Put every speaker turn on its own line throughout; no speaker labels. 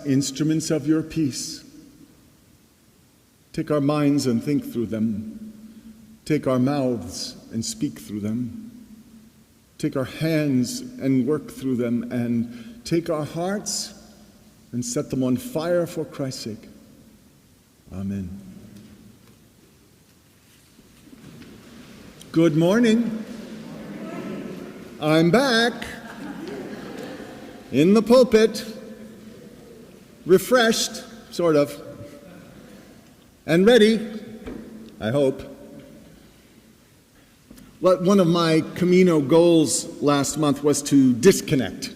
Instruments of your peace. Take our minds and think through them. Take our mouths and speak through them. Take our hands and work through them, and take our hearts and set them on fire for Christ's sake. Amen. Good morning. I'm back in the pulpit, refreshed, sort of, and ready, I hope. Well, one of my Camino goals last month was to disconnect,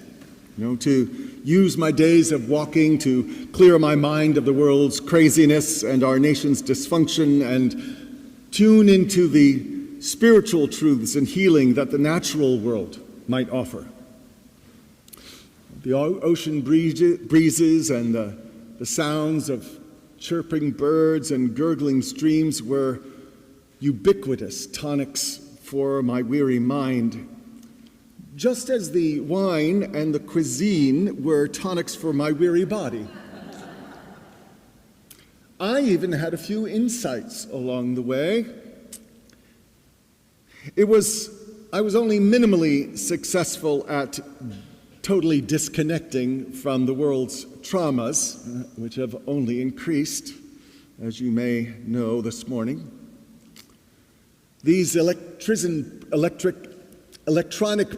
to use my days of walking to clear my mind of the world's craziness and our nation's dysfunction and tune into the spiritual truths and healing that the natural world might offer. The ocean breezes and the sounds of chirping birds and gurgling streams were ubiquitous tonics for my weary mind, just as the wine and the cuisine were tonics for my weary body. I even had a few insights along the way. I was only minimally successful at totally disconnecting from the world's traumas, which have only increased, as you may know this morning. These electronic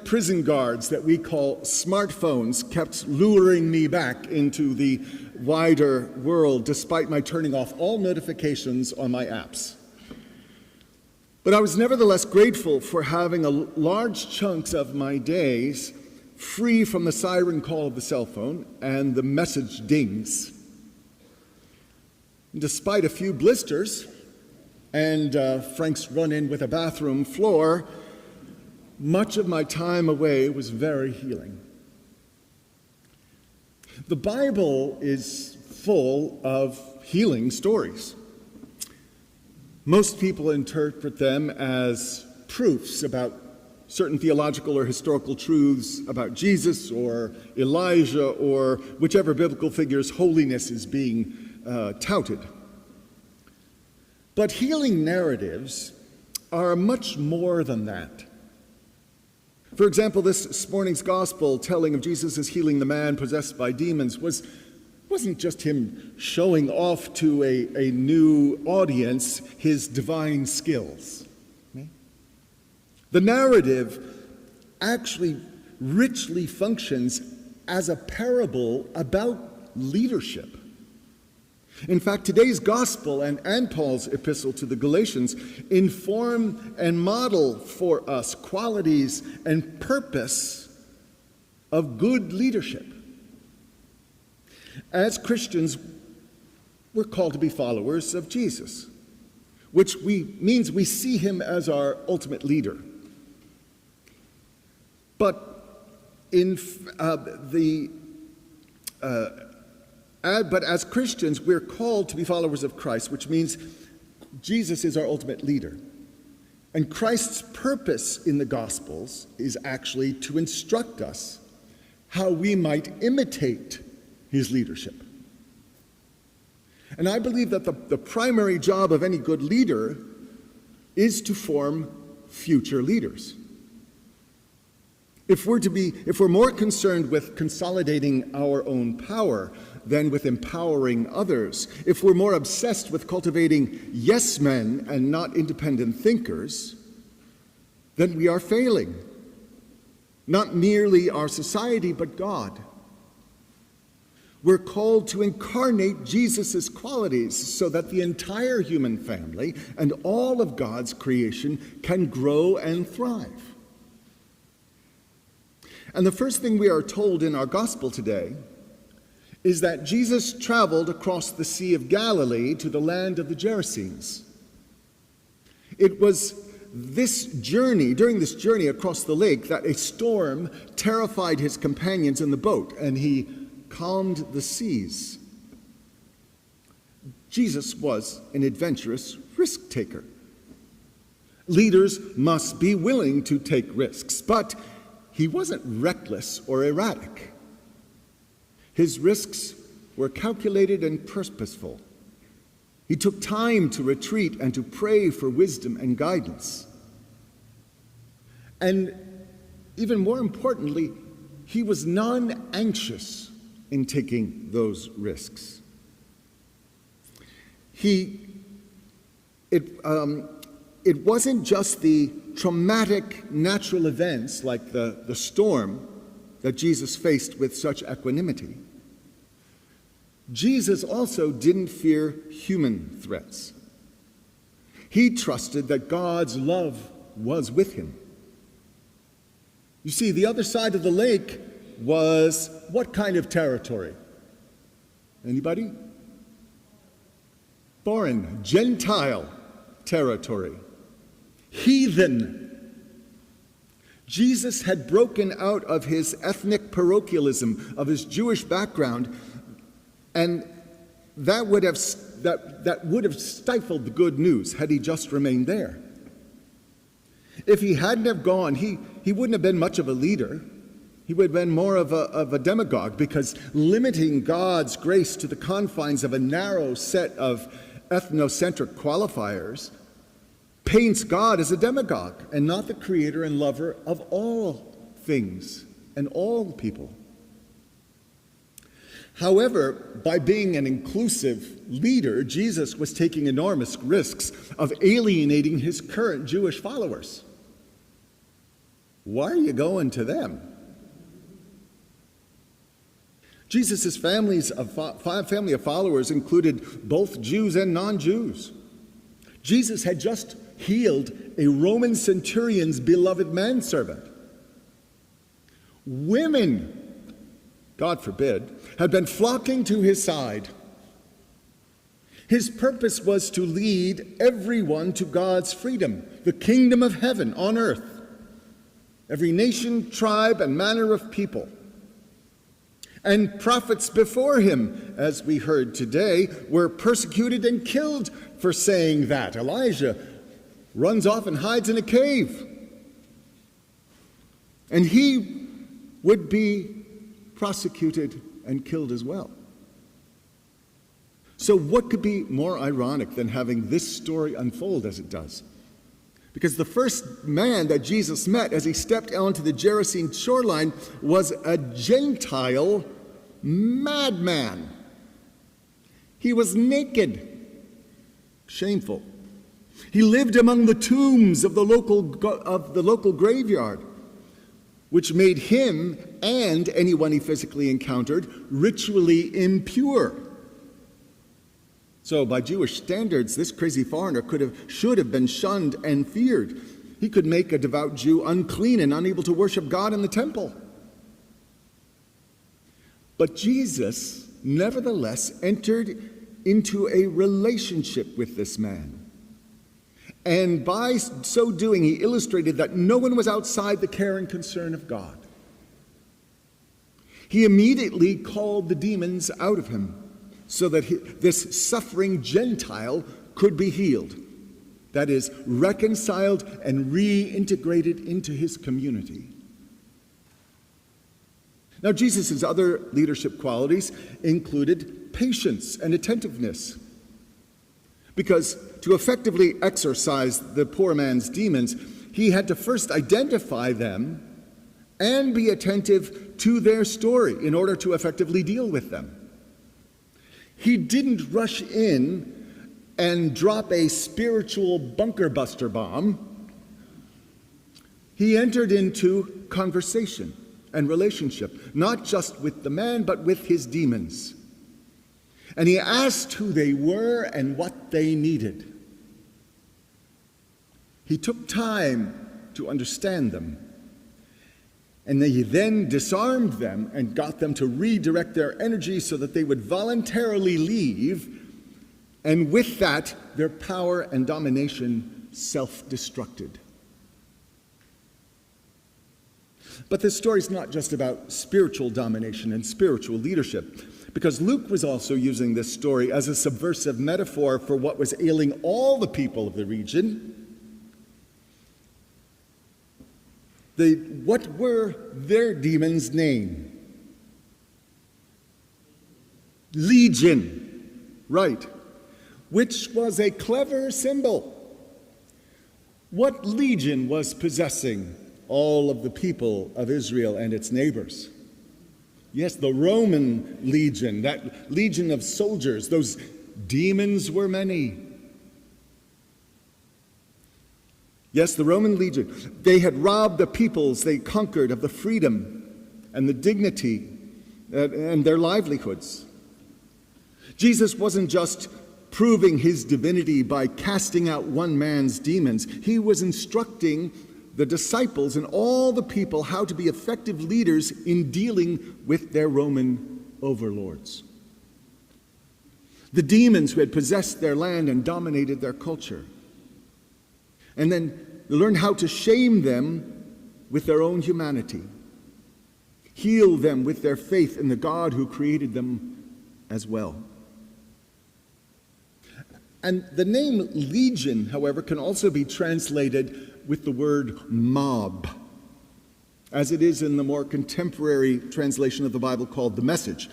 prison guards that we call smartphones kept luring me back into the wider world despite my turning off all notifications on my apps. But I was nevertheless grateful for having large chunks of my days free from the siren call of the cell phone and the message dings. Despite a few blisters and Frank's run-in with a bathroom floor, much of my time away was very healing. The Bible is full of healing stories. Most people interpret them as proofs about certain theological or historical truths about Jesus or Elijah or whichever biblical figure's holiness is being touted. But healing narratives are much more than that. For example, this morning's gospel telling of Jesus' healing the man possessed by demons wasn't just him showing off to a new audience his divine skills. The narrative actually richly functions as a parable about leadership. In fact, today's gospel and Paul's epistle to the Galatians inform and model for us qualities and purpose of good leadership. As Christians, we're called to be followers of Jesus, which means we see him as our ultimate leader. But but as Christians, we're called to be followers of Christ, which means Jesus is our ultimate leader. And Christ's purpose in the Gospels is actually to instruct us how we might imitate his leadership. And I believe that the primary job of any good leader is to form future leaders. If we're more concerned with consolidating our own power than with empowering others, if we're more obsessed with cultivating yes men and not independent thinkers, then we are failing. Not merely our society, but God. We're called to incarnate Jesus' qualities so that the entire human family and all of God's creation can grow and thrive. And the first thing we are told in our gospel today is that Jesus traveled across the Sea of Galilee to the land of the Gerasenes. It was during this journey across the lake that a storm terrified his companions in the boat, and he calmed the seas. Jesus was an adventurous risk-taker. Leaders must be willing to take risks, but he wasn't reckless or erratic. His risks were calculated and purposeful. He took time to retreat and to pray for wisdom and guidance. And even more importantly, he was non-anxious in taking those risks. It wasn't just the traumatic natural events like the storm that Jesus faced with such equanimity. Jesus also didn't fear human threats. He trusted that God's love was with him. You see, the other side of the lake was what kind of territory? Anybody? Foreign, Gentile territory. Heathen. Jesus had broken out of his ethnic parochialism, of his Jewish background, and that would have stifled the good news had he just remained there. If he hadn't have gone, he wouldn't have been much of a leader. He would have been more of a demagogue, because limiting God's grace to the confines of a narrow set of ethnocentric qualifiers paints God as a demagogue and not the creator and lover of all things and all people. However, by being an inclusive leader, Jesus was taking enormous risks of alienating his current Jewish followers. Why are you going to them? Jesus' family of followers included both Jews and non-Jews. Jesus had just healed a Roman centurion's beloved manservant. Women, God forbid, had been flocking to his side. His purpose was to lead everyone to God's freedom, the kingdom of heaven on earth. Every nation, tribe, and manner of people. And prophets before him, as we heard today, were persecuted and killed for saying that. Elijah runs off and hides in a cave. And he would be prosecuted and killed as well. So what could be more ironic than having this story unfold as it does? Because the first man that Jesus met as he stepped onto the Gerasene shoreline was a Gentile madman. He was naked, shameful. He lived among the tombs of the local graveyard, which made him and anyone he physically encountered ritually impure. So by Jewish standards, this crazy foreigner should have been shunned and feared. He could make a devout Jew unclean and unable to worship God in the temple. But Jesus, nevertheless, entered into a relationship with this man. And by so doing, he illustrated that no one was outside the care and concern of God. He immediately called the demons out of him so that this suffering Gentile could be healed. That is, reconciled and reintegrated into his community. Now, Jesus' other leadership qualities included patience and attentiveness. Because to effectively exorcise the poor man's demons, he had to first identify them and be attentive to their story in order to effectively deal with them. He didn't rush in and drop a spiritual bunker buster bomb. He entered into conversation and relationship, not just with the man, but with his demons. And he asked who they were and what they needed. He took time to understand them. And he then disarmed them and got them to redirect their energy so that they would voluntarily leave. And with that, their power and domination self-destructed. But this story is not just about spiritual domination and spiritual leadership, because Luke was also using this story as a subversive metaphor for what was ailing all the people of the region. What were their demons' name? Legion, right, which was a clever symbol. What legion was possessing all of the people of Israel and its neighbors? Yes, the Roman legion, that legion of soldiers. Those demons were many. Yes, the Roman legion. They had robbed the peoples they conquered of the freedom and the dignity and their livelihoods. Jesus wasn't just proving his divinity by casting out one man's demons. He was instructing the disciples and all the people how to be effective leaders in dealing with their Roman overlords. The demons who had possessed their land and dominated their culture. And then learn how to shame them with their own humanity. Heal them with their faith in the God who created them as well. And the name legion, however, can also be translated with the word mob, as it is in the more contemporary translation of the Bible called the Message.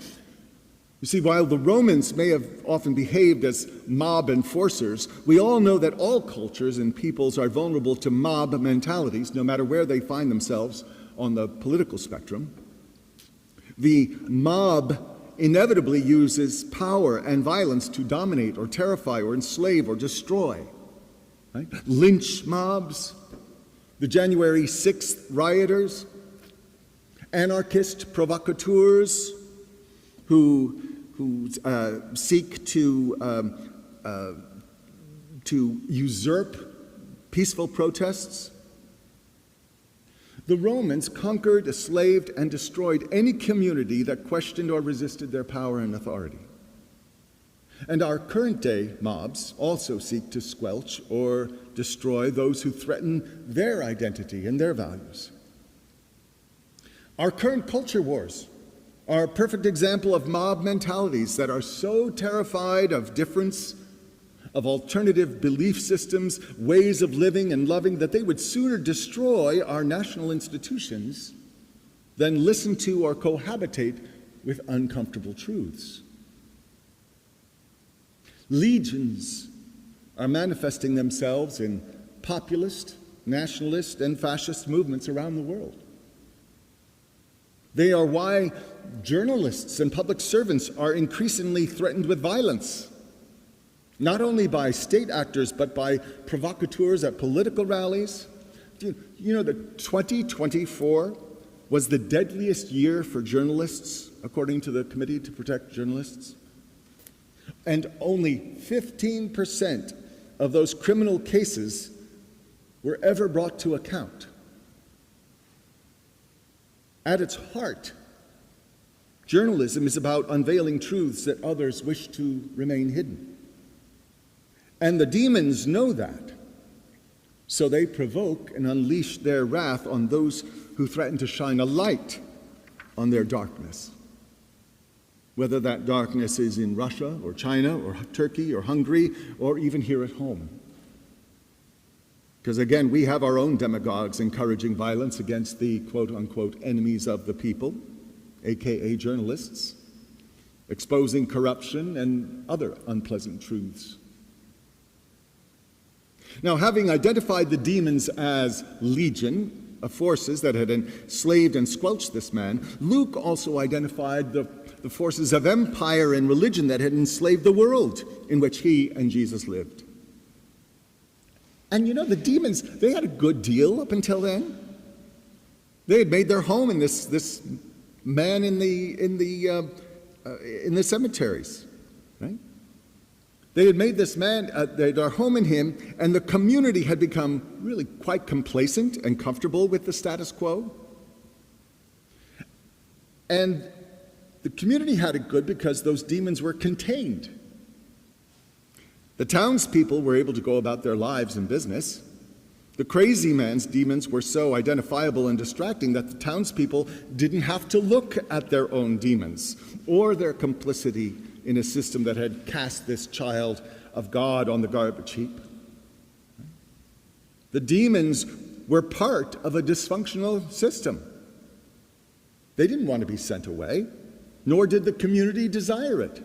You see, while the Romans may have often behaved as mob enforcers, we all know that all cultures and peoples are vulnerable to mob mentalities, no matter where they find themselves on the political spectrum. The mob inevitably uses power and violence to dominate or terrify or enslave or destroy. Right? Lynch mobs, the January 6th rioters, anarchist provocateurs who seek to usurp peaceful protests. The Romans conquered, enslaved, and destroyed any community that questioned or resisted their power and authority. And our current-day mobs also seek to squelch or destroy those who threaten their identity and their values. Our current culture wars are a perfect example of mob mentalities that are so terrified of difference, of alternative belief systems, ways of living and loving, that they would sooner destroy our national institutions than listen to or cohabitate with uncomfortable truths. Legions are manifesting themselves in populist, nationalist, and fascist movements around the world. They are why journalists and public servants are increasingly threatened with violence, not only by state actors, but by provocateurs at political rallies. You know that 2024 was the deadliest year for journalists, according to the Committee to Protect Journalists. And only 15% of those criminal cases were ever brought to account. At its heart, journalism is about unveiling truths that others wish to remain hidden. And the demons know that, so they provoke and unleash their wrath on those who threaten to shine a light on their darkness. Whether that darkness is in Russia or China or Turkey or Hungary or even here at home. Because again, we have our own demagogues encouraging violence against the quote-unquote enemies of the people, aka journalists, exposing corruption and other unpleasant truths. Now, having identified the demons as legion of forces that had enslaved and squelched this man, Luke also identified the forces of empire and religion that had enslaved the world in which he and Jesus lived. And you know, the demons, they had a good deal up until then. They had made their home in this man in the cemeteries, right? They had made this man their home in him, and the community had become really quite complacent and comfortable with the status quo. And the community had it good because those demons were contained. The townspeople were able to go about their lives and business. The crazy man's demons were so identifiable and distracting that the townspeople didn't have to look at their own demons or their complicity in a system that had cast this child of God on the garbage heap. The demons were part of a dysfunctional system. They didn't want to be sent away. nor did the community desire it.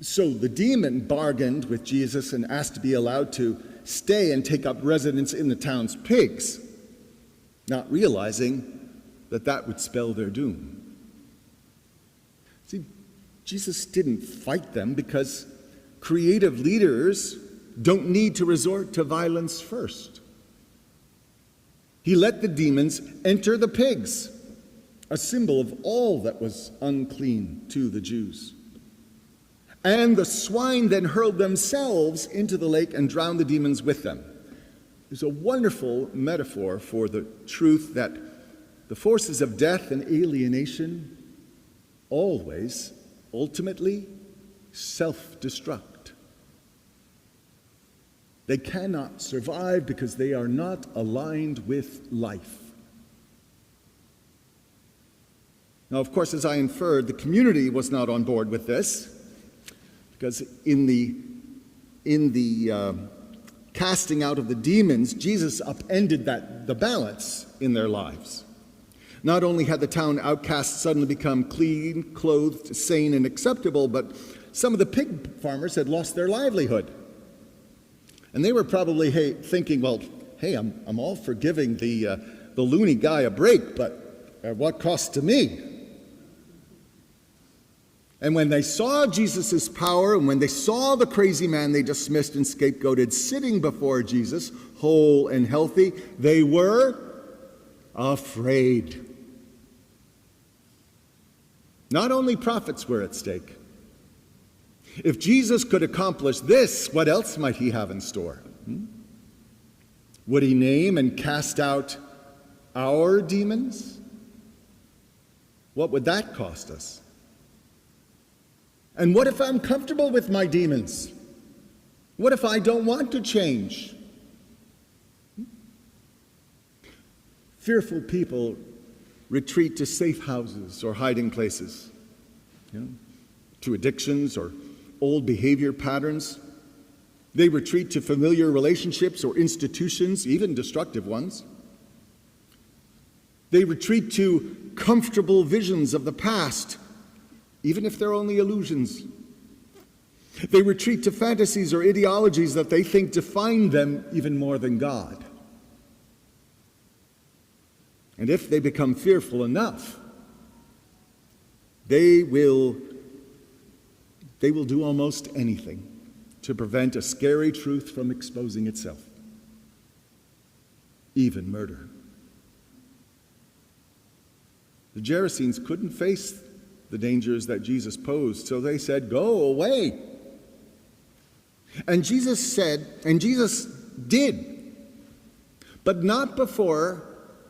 So the demon bargained with Jesus and asked to be allowed to stay and take up residence in the town's pigs, not realizing that that would spell their doom. See, Jesus didn't fight them because creative leaders don't need to resort to violence first. He let the demons enter the pigs, a symbol of all that was unclean to the Jews. And the swine then hurled themselves into the lake and drowned the demons with them. There's a wonderful metaphor for the truth that the forces of death and alienation always, ultimately, self-destruct. They cannot survive because they are not aligned with life. Now, of course, as I inferred, the community was not on board with this, because in the casting out of the demons, Jesus upended the balance in their lives. Not only had the town outcasts suddenly become clean, clothed, sane, and acceptable, but some of the pig farmers had lost their livelihood. And they were probably thinking, well, hey, I'm all for giving the loony guy a break, but at what cost to me? And when they saw Jesus' power, and when they saw the crazy man they dismissed and scapegoated sitting before Jesus, whole and healthy, they were afraid. Not only prophets were at stake. If Jesus could accomplish this, what else might he have in store? Would he name and cast out our demons? What would that cost us? And what if I'm comfortable with my demons? What if I don't want to change? Fearful people retreat to safe houses or hiding places, to addictions or old behavior patterns. They retreat to familiar relationships or institutions, even destructive ones. They retreat to comfortable visions of the past, even if they're only illusions. They retreat to fantasies or ideologies that they think define them even more than God. And if they become fearful enough, they will do almost anything to prevent a scary truth from exposing itself, even murder. The Gerasenes couldn't face the dangers that Jesus posed, so they said, "Go away." And Jesus did, but not before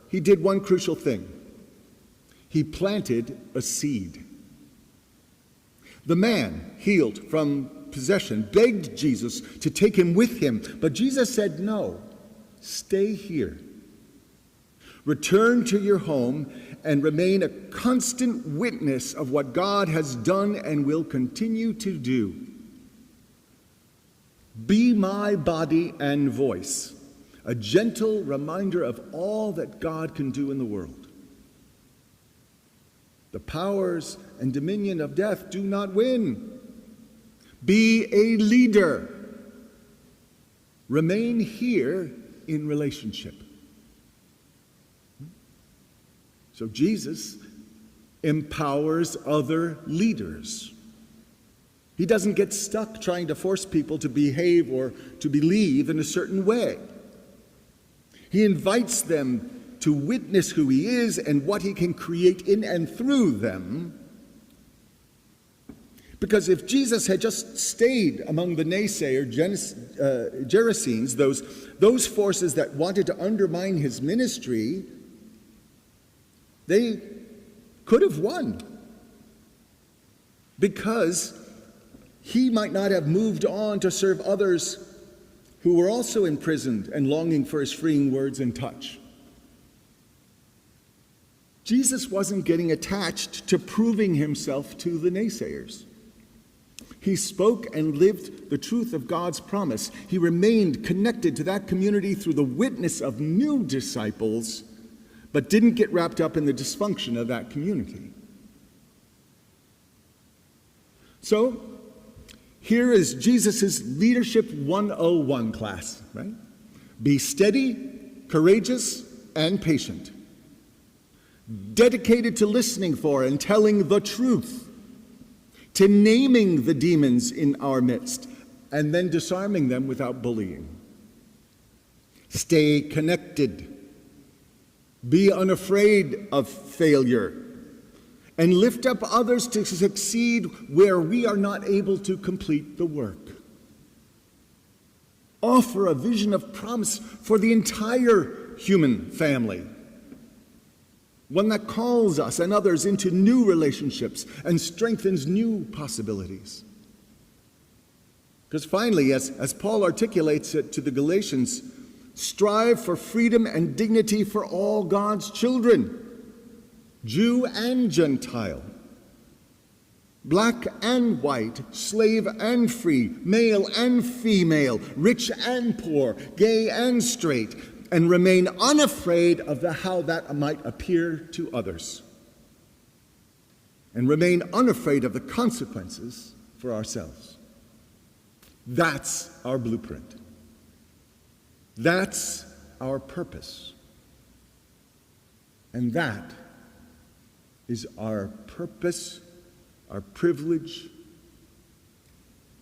he did one crucial thing. He planted a seed. The man, healed from possession, begged Jesus to take him with him, but Jesus said, "No, stay here. Return to your home and remain a constant witness of what God has done and will continue to do. Be my body and voice, a gentle reminder of all that God can do in the world. The powers and dominion of death do not win. Be a leader. Remain here in relationship." So Jesus empowers other leaders. He doesn't get stuck trying to force people to behave or to believe in a certain way. He invites them to witness who he is and what he can create in and through them. Because if Jesus had just stayed among the naysayer Gerasenes, those forces that wanted to undermine his ministry, they could have won. Because he might not have moved on to serve others who were also imprisoned and longing for his freeing words and touch. Jesus wasn't getting attached to proving himself to the naysayers. He spoke and lived the truth of God's promise. He remained connected to that community through the witness of new disciples, but didn't get wrapped up in the dysfunction of that community. So, here is Jesus' Leadership 101 class, right? Be steady, courageous, and patient. Dedicated to listening for and telling the truth, to naming the demons in our midst, and then disarming them without bullying. Stay connected. Be unafraid of failure. And lift up others to succeed where we are not able to complete the work. Offer a vision of promise for the entire human family. One that calls us and others into new relationships and strengthens new possibilities. Because finally, as Paul articulates it to the Galatians, strive for freedom and dignity for all God's children, Jew and Gentile, black and white, slave and free, male and female, rich and poor, gay and straight, and remain unafraid of how that might appear to others. And remain unafraid of the consequences for ourselves. That's our blueprint. That's our purpose. And that is our purpose, our privilege,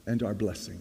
and our blessing.